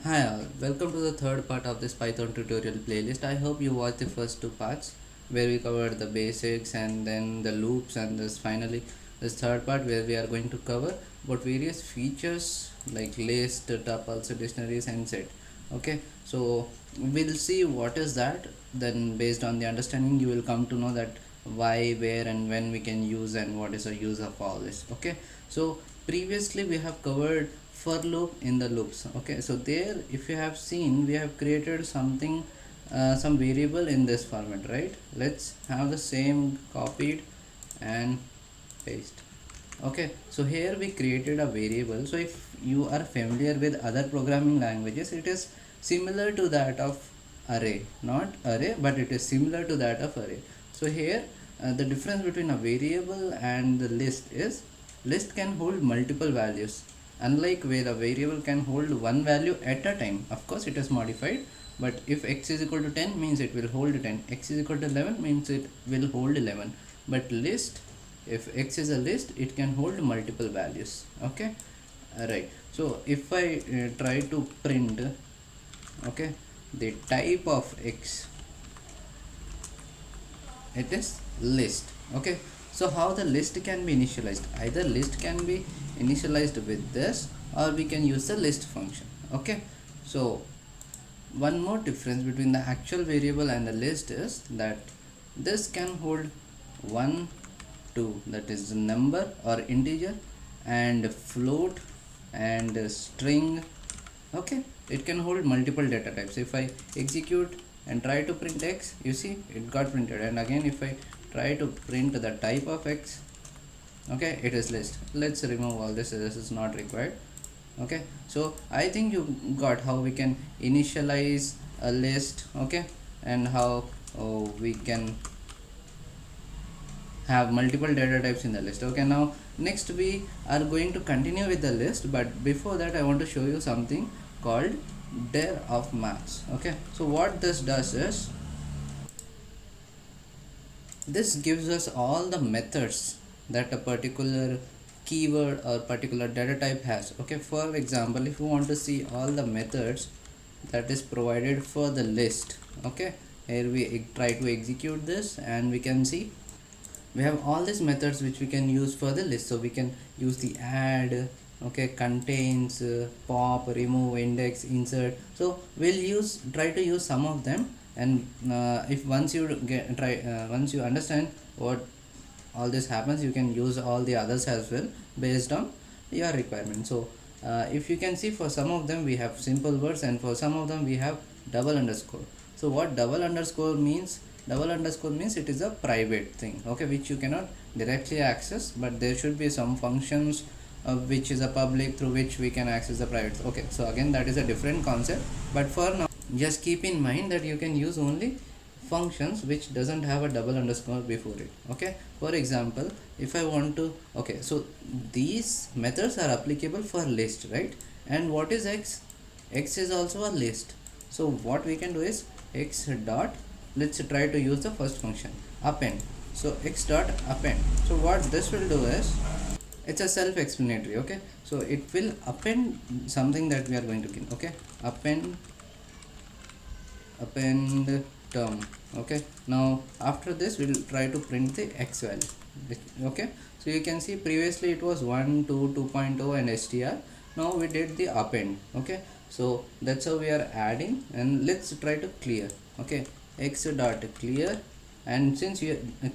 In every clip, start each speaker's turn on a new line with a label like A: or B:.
A: Hi all, welcome to the third part of this Python tutorial playlist. I hope you watched the first two parts where we covered the basics and then the loops, and this finally this third part where we are going to cover about various features like list, tuples, dictionaries and set. Okay, so we'll see what is that. Then based on the understanding you will come to know that why, where and when we can use and what is the use of all this. Okay, so previously we have covered for loop in the loops. Okay, so there if you have seen we have created something, some variable in this format, right? Let's have the same copied and paste. Okay, so here we created a variable. So if you are familiar with other programming languages, it is similar to that of array, not array but it is similar to that of array. So here the difference between a variable and the list is list can hold multiple values, unlike where a variable can hold one value at a time. Of course it is modified, but if x is equal to 10 means it will hold 10, x is equal to 11 means it will hold 11. But list, if x is a list, it can hold multiple values. Okay, right. So if I try to print, okay, the type of x, it is list. Okay, so how the list can be initialized? Either list can be initialized with this or we can use the list function. Okay, so one more difference between the actual variable and the list is that this can hold 1, 2, that is the number or integer, and float and string. Okay, it can hold multiple data types. If I execute and try to print x, you see it got printed, and again if I try to print the type of x, okay, it is list. Let's remove all this, this is not required. Okay, so I think you got how we can initialize a list. Okay, and how we can have multiple data types in the list. Okay, now next we are going to continue with the list, but before that I want to show you something called dir of maths. Okay, so what this does is this gives us all the methods that a particular keyword or particular data type has. Okay, for example, if you want to see all the methods that is provided for the list, okay, here we try to execute this and we can see we have all these methods which we can use for the list. So we can use the add, okay, contains, pop, remove, index, insert. So we'll try to use some of them, and if once you get try once you understand what all this happens, you can use all the others as well based on your requirement. So if you can see, for some of them we have simple words and for some of them we have double underscore. So what double underscore means? Double underscore means it is a private thing, okay, which you cannot directly access, but there should be some functions which is a public through which we can access the private. Okay, so again that is a different concept, but for now just keep in mind that you can use only functions which doesn't have a double underscore before it. Okay, for example, if I want to, okay, so these methods are applicable for list, right? And what is x? X is also a list. So what we can do is x dot, let's try to use the first function append. So x dot append. So what this will do is, it's a self-explanatory. Okay, so it will append something that we are going to give. Okay, append term. Okay, now after this we'll try to print the x value. Okay, so you can see previously it was 1 2 2.0 and str. Now we did the append. Okay, so that's how we are adding, and let's try to clear. Okay, x dot clear, and since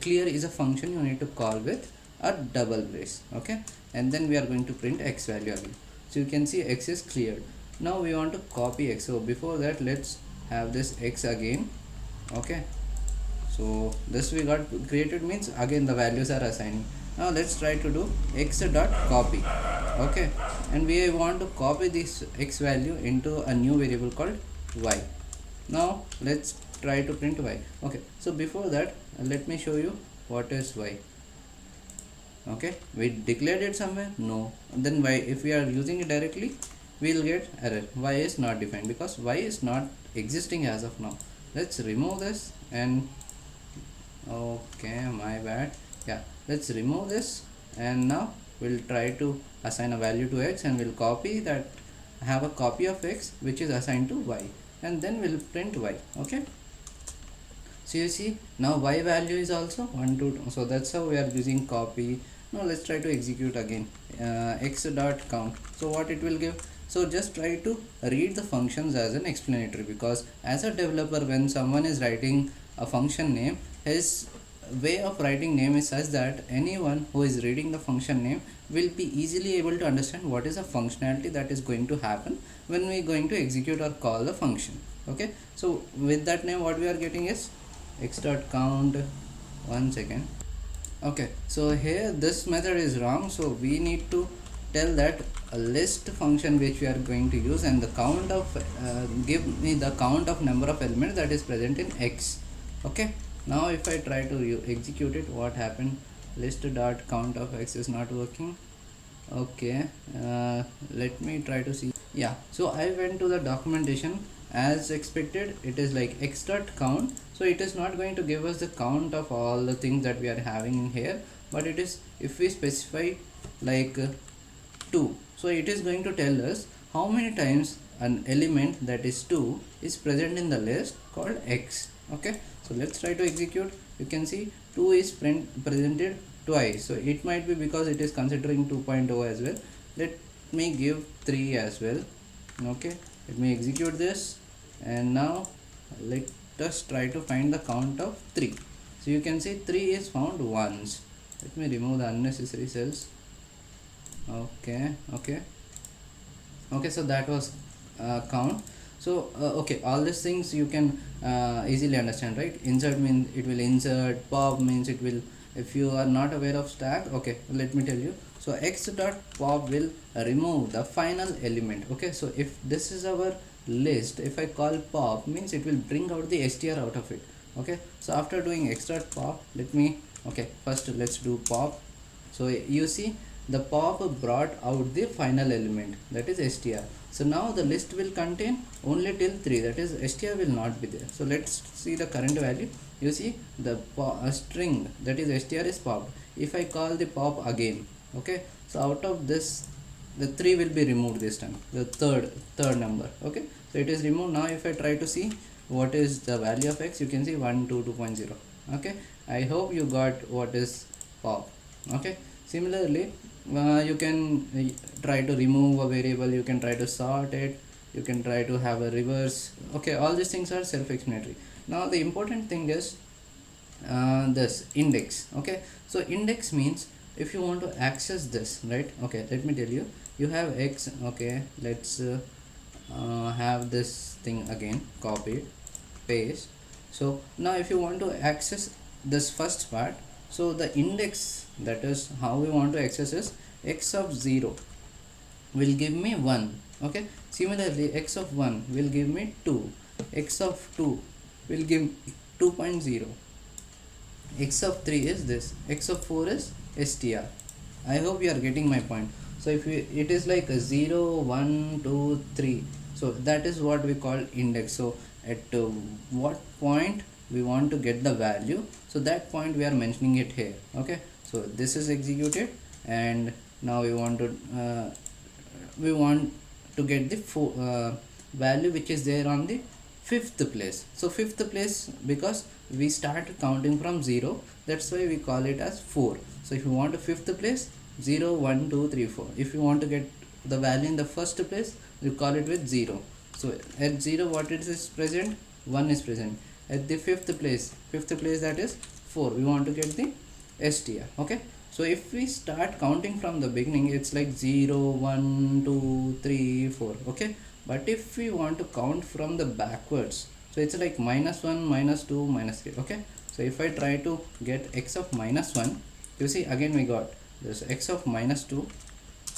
A: clear is a function, you need to call with a double brace. Okay, and then we are going to print x value again. So you can see x is cleared. Now we want to copy x. So before that, let's have this x again. Okay, so this we got created means again the values are assigning. Now let's try to do x dot copy. Okay, and we want to copy this x value into a new variable called y. Now let's try to print y. Okay, so before that let me show you what is y. Okay, we declared it somewhere? No. Then why, if we are using it directly, we'll get error. Y is not defined because y is not existing as of now. Let's remove this, and okay, my bad. Yeah, let's remove this, and now we'll try to assign a value to x, and we'll copy that have a copy of x which is assigned to y, and then we'll print y. Okay, so you see now y value is also 1 2, so that's how we are using copy. Now let's try to execute again, x dot count. So what it will give, so just try to read the functions as an explanatory, because as a developer, when someone is writing a function name, his way of writing name is such that anyone who is reading the function name will be easily able to understand what is the functionality that is going to happen when we are going to execute or call the function. Okay, so with that name what we are getting is x dot count. One second. Okay, so here this method is wrong, so we need to tell that a list function which we are going to use, and the count of give me the count of number of elements that is present in x. Okay, now if I try to execute it, what happened? List dot count of x is not working. Okay, let me try to see. Yeah, so I went to the documentation. As expected, it is like x dot count, so it is not going to give us the count of all the things that we are having in here, but it is, if we specify like 2, so it is going to tell us how many times an element that is 2 is present in the list called x. Okay, so let's try to execute. You can see 2 is presented twice, so it might be because it is considering 2.0 as well. Let me give 3 as well. Okay, let me execute this, and now let us try to find the count of 3. So you can see 3 is found once. Let me remove the unnecessary cells. Okay, so that was count. So okay, all these things you can easily understand, right? Insert means it will insert, pop means it will, if you are not aware of stack, okay, let me tell you. So x dot pop will remove the final element. Okay, so if this is our list, if I call pop, means it will bring out the str out of it. Okay, so after doing x dot pop, let me, okay, first let's do pop. So you see the pop brought out the final element, that is str. So now the list will contain only till 3, that is str will not be there. So let's see the current value. You see the string, that is str, is popped. If I call the pop again, okay, so out of this the 3 will be removed this time, the third number. Okay, so it is removed. Now if I try to see what is the value of x, you can see 122.0. okay, I hope you got what is pop. Okay, similarly you can try to remove a variable, you can try to sort it, you can try to have a reverse. Okay, all these things are self-explanatory. Now the important thing is this index. Okay, so index means if you want to access this, right? Okay, let me tell you, you have x. Okay, let's have this thing again, copy it, paste. So now if you want to access this first part, so the index, that is how we want to access is x of 0 will give me 1. Okay, similarly x of 1 will give me 2, x of 2 will give 2.0, x of 3 is this, x of 4 is str. I hope you are getting my point. So if it is like a 0 1 2 3, so that is what we call index. So at what point we want to get the value, so that point we are mentioning it here. Okay, so this is executed, and now we want to get the value which is there on the 5th place. So 5th place, because we start counting from 0, that's why we call it as 4. So if you want a 5th place, 0 1 2 3 4. If you want to get the value in the first place, you call it with 0. So at 0 what is present, 1 is present. At the 5th place, that is 4, we want to get the str. Okay, so if we start counting from the beginning, it's like 0 1 2 3 4. Okay, but if we want to count from the backwards, so it's like -1 -2 -3. Okay, so if I try to get x of -1, you see again we got this x of -2.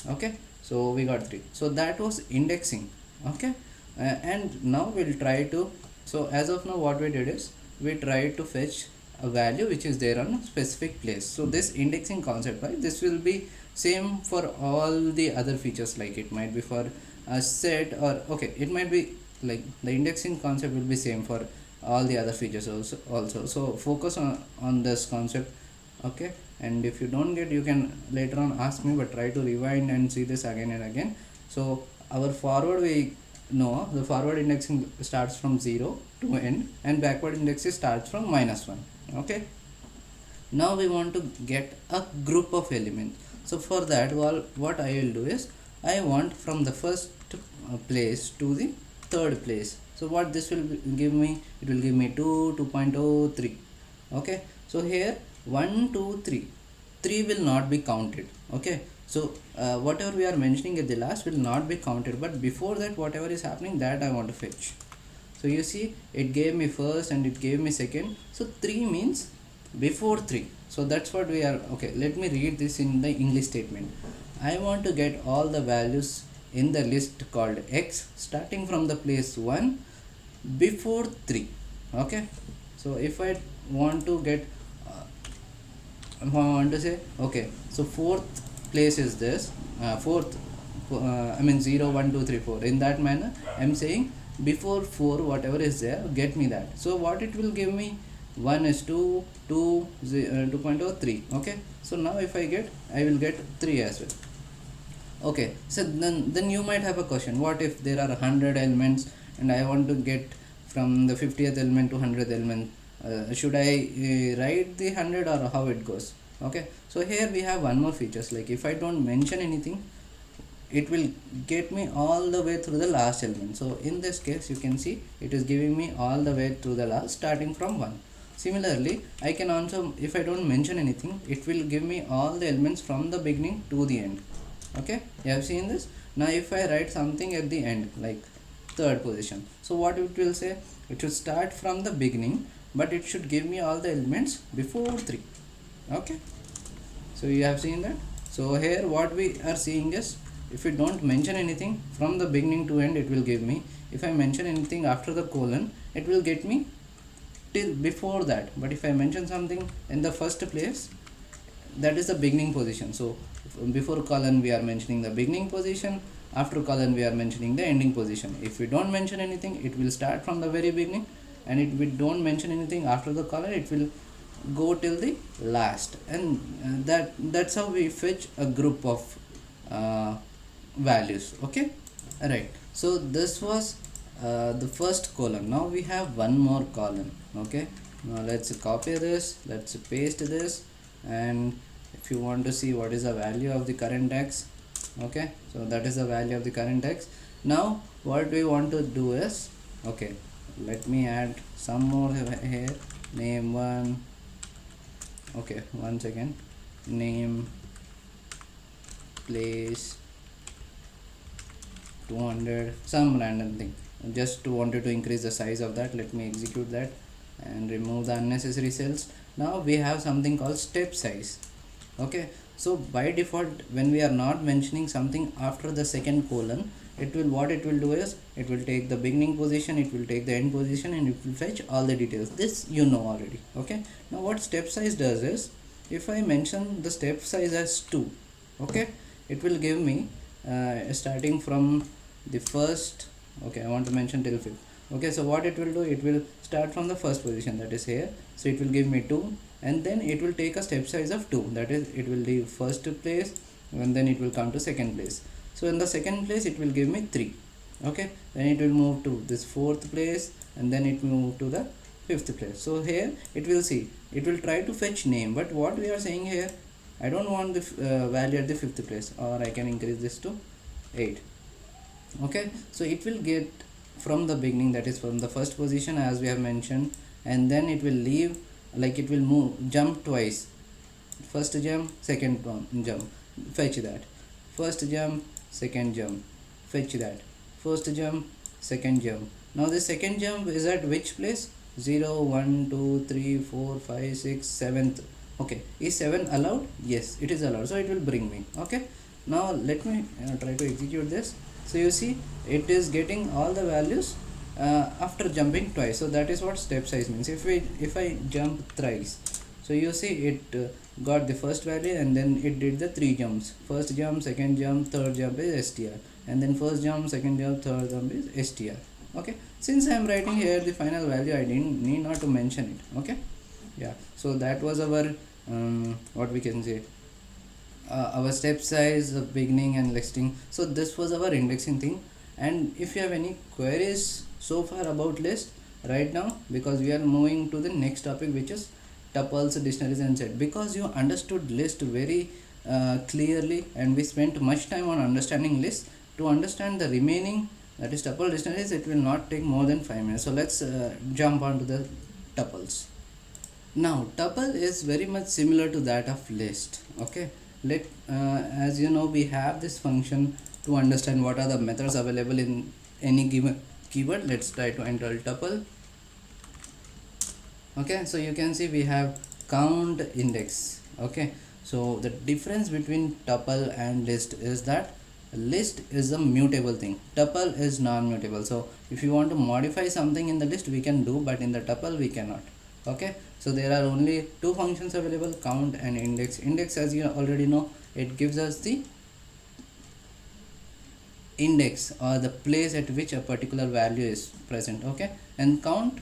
A: Okay, so we got 3. So that was indexing. Okay, and now we'll try to, so as of now what we did is we tried to fetch a value which is there on a specific place. So this indexing concept, right, this will be same for all the other features, like it might be for a set, or okay, it might be like the indexing concept will be same for all the other features also. So focus on this concept. Okay, and if you don't get, you can later on ask me, but try to rewind and see this again and again. So our forward, we know the forward indexing starts from 0 to end, and backward indexing starts from -1. Okay, now we want to get a group of elements. So for that, well, what I will do is I want from the first place to the third place. So what this will give me, it will give me 2, 2.03. Okay, so here 1, 2, 3, 3 will not be counted. Okay, so whatever we are mentioning at the last will not be counted, but before that whatever is happening, that I want to fetch. So you see, it gave me first and it gave me second, so 3 means before 3. So that's what we are. Okay, let me read this in the English statement. I want to get all the values in the list called x starting from the place 1 before 3. Okay, so if I want to get I want to say, okay, so fourth place is this, fourth, I mean 0, 1, 2, 3, 4. In that manner, I'm saying before 4, whatever is there, get me that. So what it will give me, 1 is 2, 2, 2.03. Okay, so now if I will get 3 as well. Okay, so then you might have a question, what if there are 100 elements and I want to get from the 50th element to 100th element? Should I write the 100 or how it goes? Okay, so here we have one more features, like if I don't mention anything, it will get me all the way through the last element. So in this case, you can see it is giving me all the way through the last, starting from 1. Similarly, I can also, if I don't mention anything, it will give me all the elements from the beginning to the end. Okay, you have seen this. Now if I write something at the end, like third position, so what it will say, it should start from the beginning, but it should give me all the elements before 3. Okay, so you have seen that. So here what we are seeing is, if you don't mention anything from the beginning to end, it will give me. If I mention anything after the colon, it will get me till before that. But if I mention something in the first place, that is the beginning position. So before colon we are mentioning the beginning position, after colon we are mentioning the ending position. If we don't mention anything, it will start from the very beginning, and if we don't mention anything after the colon, it will go till the last. And that's how we fetch a group of values. Okay, alright, so this was the first column. Now we have one more column. Okay, now let's copy this, let's paste this, and if you want to see what is the value of the current x, okay, so that is the value of the current x. Now what we want to do is, okay, let me add some more here, name 1. Okay, one second, name place 200, some random thing. Just wanted to increase the size of that. Let me execute that and remove the unnecessary cells. Now we have something called step size. Okay, so by default, when we are not mentioning something after the second colon, it will, what it will do is, it will take the beginning position, it will take the end position, and it will fetch all the details. This you know already. Okay, now what step size does is, if I mention the step size as 2, okay, it will give me starting from the first. Okay, I want to mention till 5th. Okay, so what it will do, it will start from the first position, that is here. So it will give me 2, and then it will take a step size of 2, that is, it will leave first place and then it will come to second place. So in the second place it will give me 3. Okay, then it will move to this 4th place, and then it will move to the 5th place. So here it will see, it will try to fetch name, but what we are saying here, I don't want the value at the 5th place, or I can increase this to 8. Okay, so it will get from the beginning, that is from the first position as we have mentioned, and then it will leave, like it will move, jump twice, first jump, second jump, fetch that, first jump, second jump, fetch that, first jump, second jump. Now the second jump is at which place? 0, 1, 2, 3, 4, 5, 6, 7th. Okay, is 7 allowed? Yes, it is allowed, so it will bring me. Okay, now let me try to execute this. So you see, it is getting all the values after jumping twice. So that is what step size means. If I jump thrice, so you see it got the first value, and then it did the 3 jumps. First jump, second jump, third jump is str, and then first jump, second jump, third jump is str. Okay, since I am writing here the final value, I didn't need not to mention it. Okay, yeah, so that was our what we can say, our step size, beginning and listing. So this was our indexing thing. And if you have any queries so far about list right now, because we are moving to the next topic, which is tuples, dictionaries and set. Because you understood list very clearly, and we spent much time on understanding list, to understand the remaining, that is tuple dictionaries, it will not take more than 5 minutes. So let's jump on to the tuples. Now tuple is very much similar to that of list. Okay, let as you know, we have this function to understand what are the methods available in any given keyword. Let's try to enter tuple. Okay, so you can see we have count, index. Okay, so the difference between tuple and list is that list is a mutable thing, tuple is non-mutable. So if you want to modify something in the list, we can do, but in the tuple we cannot. Okay, so there are only two functions available, count and index. Index, as you already know, it gives us the index or the place at which a particular value is present. Okay, and count,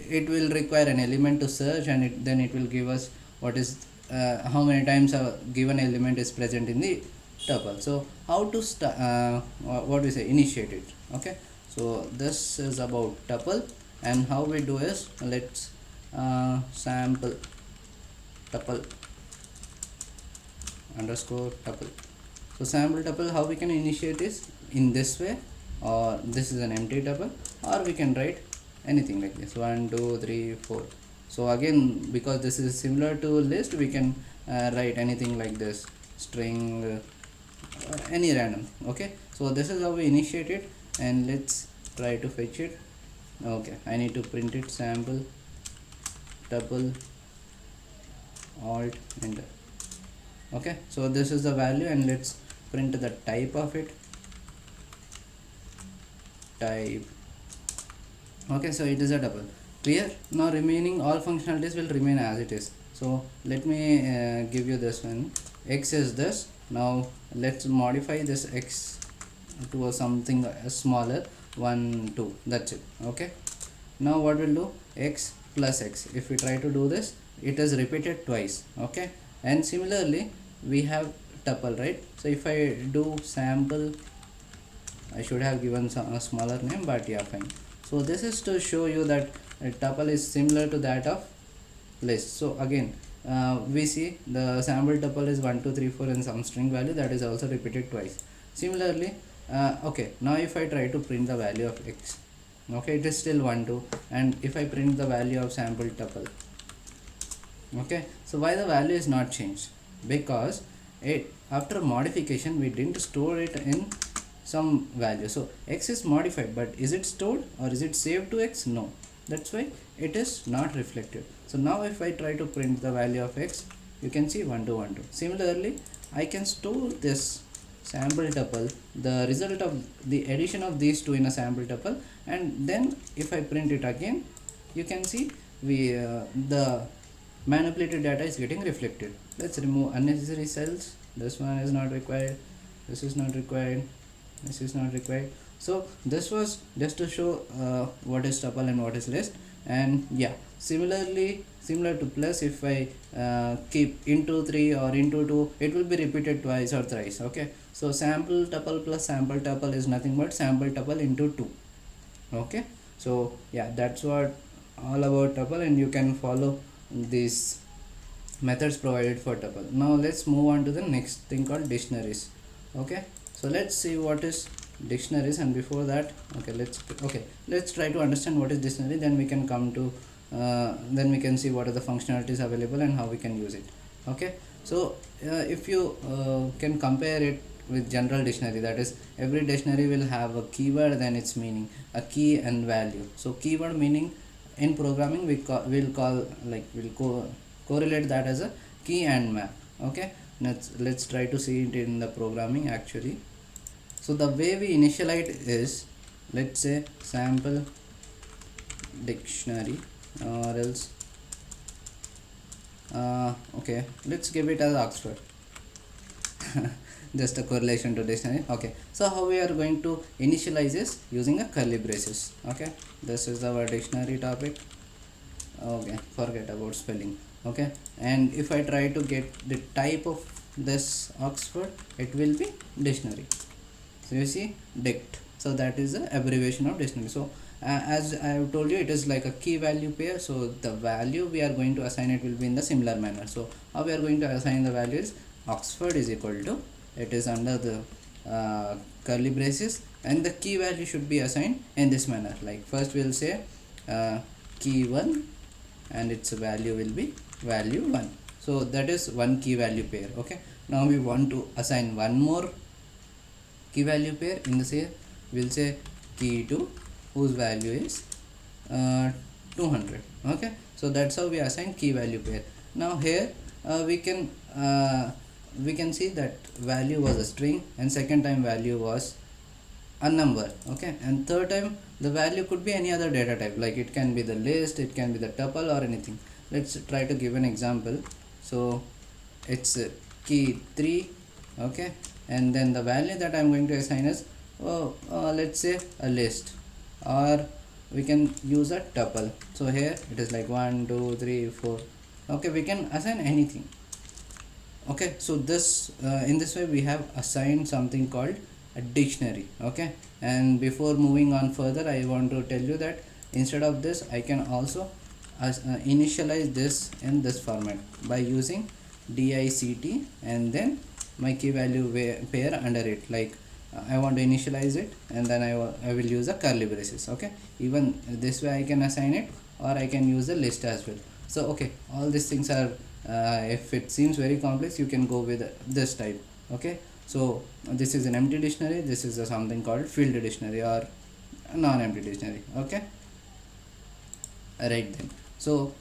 A: it will require an element to search, and then it will give us what is how many times a given element is present in the tuple. So how to what we say, initiate it. Okay, so this is about tuple, and how we do is, let's sample tuple underscore tuple. So sample tuple, how we can initiate is in this way, or this is an empty tuple, or we can write anything like this, 1 2 3 4. So again, because this is similar to list, we can write anything like this, string, any random. Okay, so this is how we initiate it, and let's try to fetch it. Okay, I need to print it, sample tuple alt enter. Okay, so this is the value, and let's print the type of it, type. Okay, so it is a tuple. Clear? Now remaining all functionalities will remain as it is. So let me give you this one. X is this. Now let's modify this x to a something smaller, 1 2, that's it. Okay, now what we'll do, x plus x, if we try to do this, it is repeated twice. Okay, and similarly we have tuple, right? So if I do sample, I should have given a smaller name, but yeah, fine. So this is to show you that a tuple is similar to that of list. So again, we see the sample tuple is 1 2 3 4 and some string value that is also repeated twice. Similarly, okay, now if I try to print the value of x, okay, it is still 1 2, and if I print the value of sample tuple, okay, so why the value is not changed? Because it, after modification, we didn't store it in some value. So x is modified, but is it stored or is it saved to x? No, that's why it is not reflected. So now if I try to print the value of x, you can see 1 2 1 2. Similarly, I can store this sample tuple, the result of the addition of these two in a sample tuple, and then if I print it again, you can see we the manipulated data is getting reflected. Let's remove unnecessary cells. This one is not required, this is not required, this is not required. So this was just to show what is tuple and what is list. And yeah, similarly, similar to plus, if I keep into 3 or into 2, it will be repeated twice or thrice. Okay, so sample tuple plus sample tuple is nothing but sample tuple into 2. Okay, so yeah, that's what all about tuple, and you can follow these methods provided for tuple. Now let's move on to the next thing called dictionaries. Okay, so let's see what is dictionaries, and before that, let's try to understand what is dictionary, then we can come to then we can see what are the functionalities available and how we can use it. Okay, so if you can compare it with general dictionary, that is, every dictionary will have a keyword, then its meaning, a key and value. So keyword meaning in programming we'll correlate that as a key and map. Okay, let's try to see it in the programming actually. So the way we initialize is, let's say sample dictionary, or else okay, let's give it as Oxford. Just a correlation to dictionary. Okay, so how we are going to initialize is using a curly braces. Okay, this is our dictionary topic. Okay, forget about spelling. Okay, and if I try to get the type of this Oxford, it will be dictionary. So you see dict, so that is the abbreviation of dictionary. So as I have told you, it is like a key value pair, so the value we are going to assign it will be in the similar manner. So how we are going to assign the value is Oxford is equal to, it is under the curly braces, and the key value should be assigned in this manner. Like first we'll say key 1 and its value will be value 1. So that is one key value pair. Okay, now we want to assign one more key value pair. In the say we'll say key 2 whose value is 200. Okay, so that's how we assign key value pair. Now here we can see that value was a string, and second time value was a number. Okay, and third time the value could be any other data type, like it can be the list, it can be the tuple or anything. Let's try to give an example. So it's key 3. Okay, and then the value that I'm going to assign is let's say a list, or we can use a tuple. So here it is like 1 2 3 4. Okay, we can assign anything. Okay, so this in this way we have assigned something called a dictionary. Okay, and before moving on further, I want to tell you that instead of this I can also initialize this in this format by using dict and then my key value pair under it. Like I want to initialize it, and then I will use a curly braces. Okay, even this way I can assign it, or I can use a list as well. So okay, all these things are if it seems very complex, you can go with this type. Okay, so this is an empty dictionary, this is something called filled dictionary or non-empty dictionary. Okay, right then. So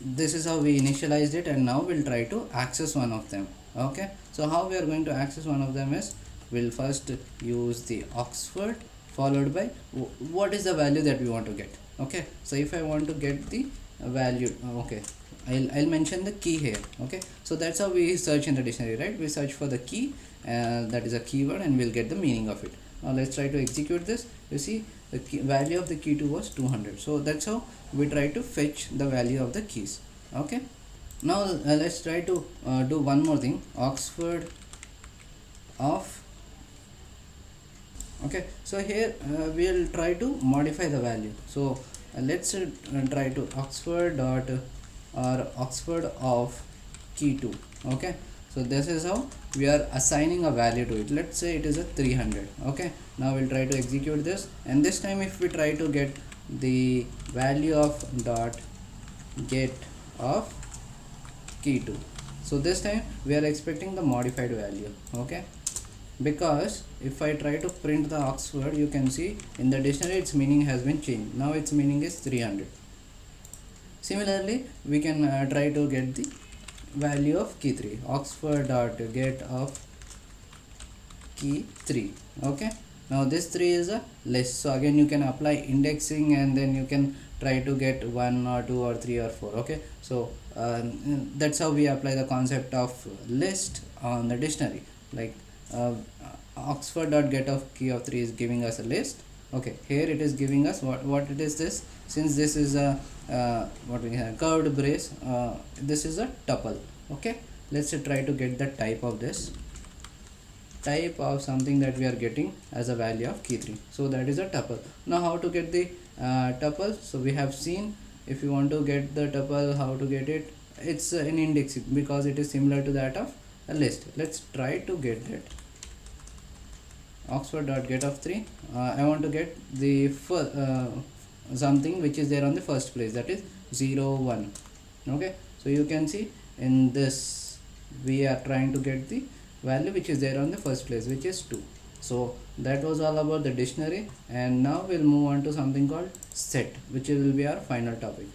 A: this is how we initialized it, and now we'll try to access one of them. Okay, so how we are going to access one of them is we'll first use the Oxford followed by what is the value that we want to get. Okay, so if I want to get the value, okay, I'll mention the key here. Okay, so that's how we search in the dictionary, right? We search for the key, that is a keyword, and we'll get the meaning of it. Now let's try to execute this. You see the value of the key 2 was 200. So that's how we try to fetch the value of the keys. Okay, now let's try to do one more thing. Oxford of. Okay, so here we'll try to modify the value. So let's try to Oxford dot or Oxford of key 2. Okay, so this is how we are assigning a value to it. Let's say it is a 300. Okay, now we'll try to execute this, and this time if we try to get the value of dot get of key 2, so this time we are expecting the modified value. Okay, because if I try to print the Oxford, you can see in the dictionary its meaning has been changed. Now its meaning is 300. Similarly, we can try to get the value of key 3. Oxford dot get of key 3. Okay, now this 3 is a list, so again you can apply indexing, and then you can try to get 1 or 2 or 3 or 4. Okay, so that's how we apply the concept of list on the dictionary. Like Oxford dot get of key of 3 is giving us a list. Okay, here it is giving us what it is this. Since this is a what we have curved brace, this is a tuple. Okay, let's try to get the type of this, type of something that we are getting as a value of key 3. So that is a tuple. Now how to get the tuple? So we have seen, if you want to get the tuple, how to get it, it's an index, because it is similar to that of a list. Let's try to get that. Oxford dot get of 3. I want to get the something which is there on the first place, that is 0 1. Okay, so you can see in this we are trying to get the value which is there on the first place, which is 2. So that was all about the dictionary, and now we'll move on to something called set, which will be our final topic.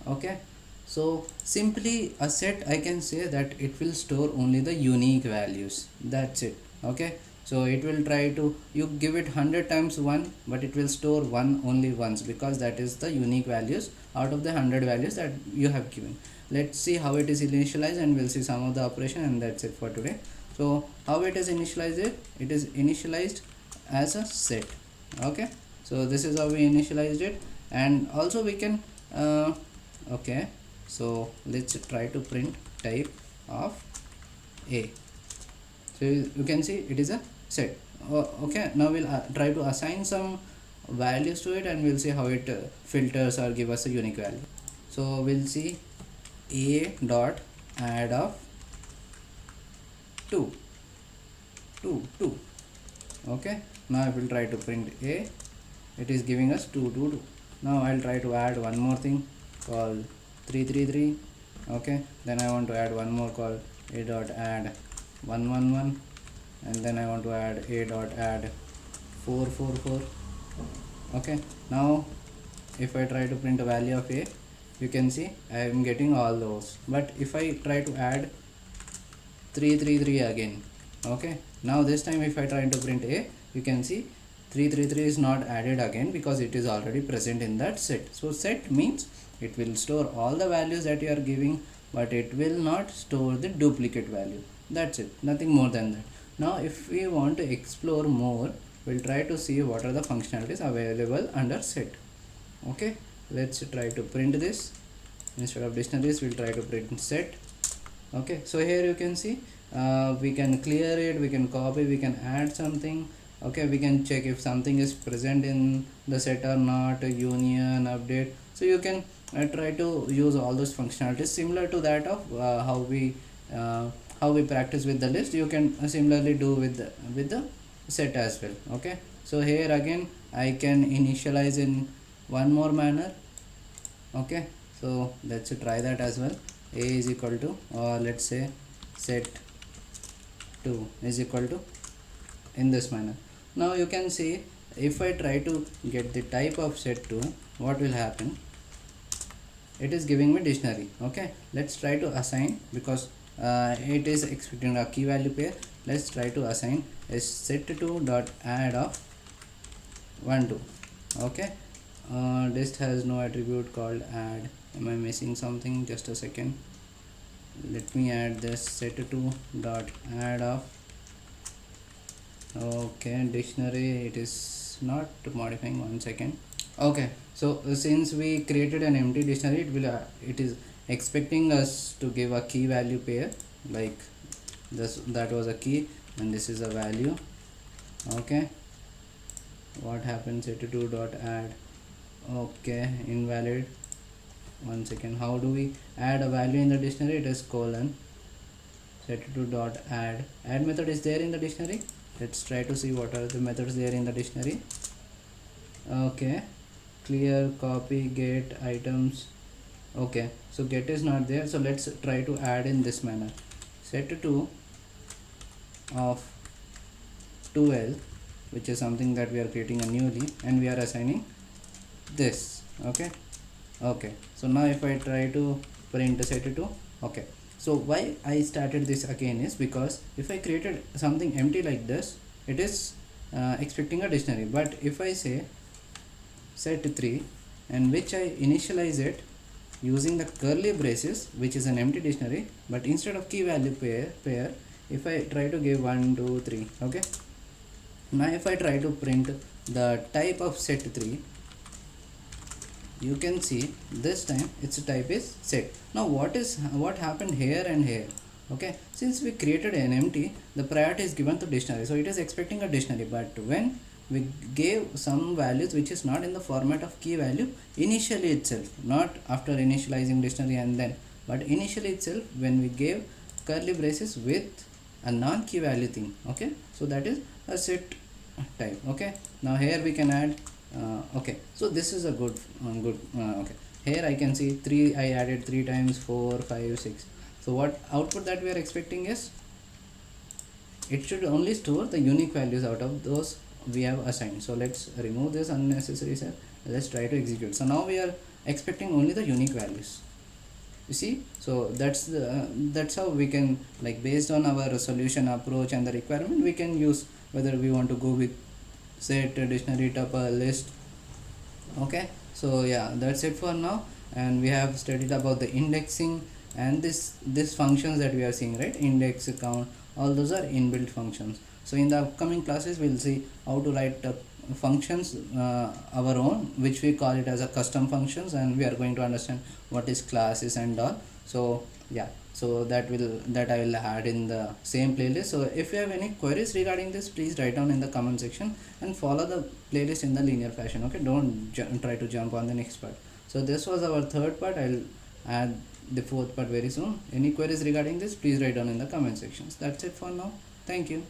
A: Okay, so simply a set, I can say that it will store only the unique values. That's it. Okay, so it will try to, you give it 100 times 1, but it will store 1 only once, because that is the unique values out of the 100 values that you have given. Let's see how it is initialized, and we'll see some of the operation, and that's it for today. So how it is initialized? It is initialized as a set. Okay, so this is how we initialized it. And also we can okay, so let's try to print type of A. So you can see it is a set. Okay, now we'll try to assign some values to it, and we'll see how it filters or give us a unique value. So we'll see a dot add of 2 2. Okay, now I will try to print a. It is giving us 2 2 2. Now I'll try to add one more thing called 3 3 3. Okay, then I want to add one more called a dot add 1 1 1, and then I want to add a dot add 4 4 4. Okay, now if I try to print a value of a, you can see I am getting all those. But if I try to add 3 3 3 again, okay, now this time if I try to print a, you can see 3 3 3 is not added again because it is already present in that set. So set means it will store all the values that you are giving, but it will not store the duplicate value. That's it, nothing more than that. Now if we want to explore more, we'll try to see what are the functionalities available under set. Okay, let's try to print this. Instead of dictionaries, we'll try to print set. Okay, so here you can see we can clear it, we can copy, we can add something. Okay, we can check if something is present in the set or not, union, update. So you can try to use all those functionalities similar to that of how we practice with the list. You can similarly do with the set as well. Okay, so here again I can initialize in one more manner. Okay, so let's try that as well. A is equal to, or let's say set 2 is equal to, in this manner. Now you can see if I try to get the type of set 2, what will happen? It is giving me dictionary. Okay, let's try to assign, because it is expecting a key value pair. Let's try to assign a set2 dot add of 1 2. Okay, list has no attribute called add. Am I missing something? Just a second, let me add this set2 dot add of, okay, dictionary. It is not modifying, 1 second. Okay, so since we created an empty dictionary, it is expecting us to give a key value pair, like this, that was a key and this is a value. Okay, what happens? Set2 dot add, okay, invalid. 1 second, how do we add a value in the dictionary? It is colon set2 dot add method is there in the dictionary. Let's try to see what are the methods there in the dictionary. Okay, clear, copy, get, items. Okay, so get is not there, so let's try to add in this manner. Set2 of 12, which is something that we are creating a newly, and we are assigning this. Okay, so now if I try to print set2, okay, so why I started this again is because if I created something empty like this, it is expecting a dictionary. But if I say set3, and which I initialize it using the curly braces, which is an empty dictionary, but instead of key value pair, if I try to give 1 2 3, okay, now if I try to print the type of set3, you can see this time its type is set. Now what happened here and here? Okay, since we created an empty, the priority is given to dictionary, so it is expecting a dictionary. But when we gave some values which is not in the format of key value initially itself, not after initializing dictionary and then, but initially itself, when we gave curly braces with a non-key value thing, okay, so that is a set type. Okay, now here we can add okay, so this is a good okay, here I can see 3, I added 3 times, 4 5 6. So what output that we are expecting is, it should only store the unique values out of those we have assigned. So let's remove this unnecessary cell. Let's try to execute. So now we are expecting only the unique values, you see. So that's how we can, like, based on our solution approach and the requirement, we can use whether we want to go with set, dictionary, tuple, list. Okay, so yeah, that's it for now. And we have studied about the indexing and this functions that we are seeing, right? Index, count, all those are inbuilt functions. So in the upcoming classes we'll see how to write functions our own, which we call it as a custom functions, and we are going to understand what is classes and all. So yeah, so that I will add in the same playlist. So if you have any queries regarding this, please write down in the comment section and follow the playlist in the linear fashion. Okay, don't try to jump on the next part. So this was our third part. I'll add the fourth part very soon. Any queries regarding this, please write down in the comment sections. That's it for now. Thank you.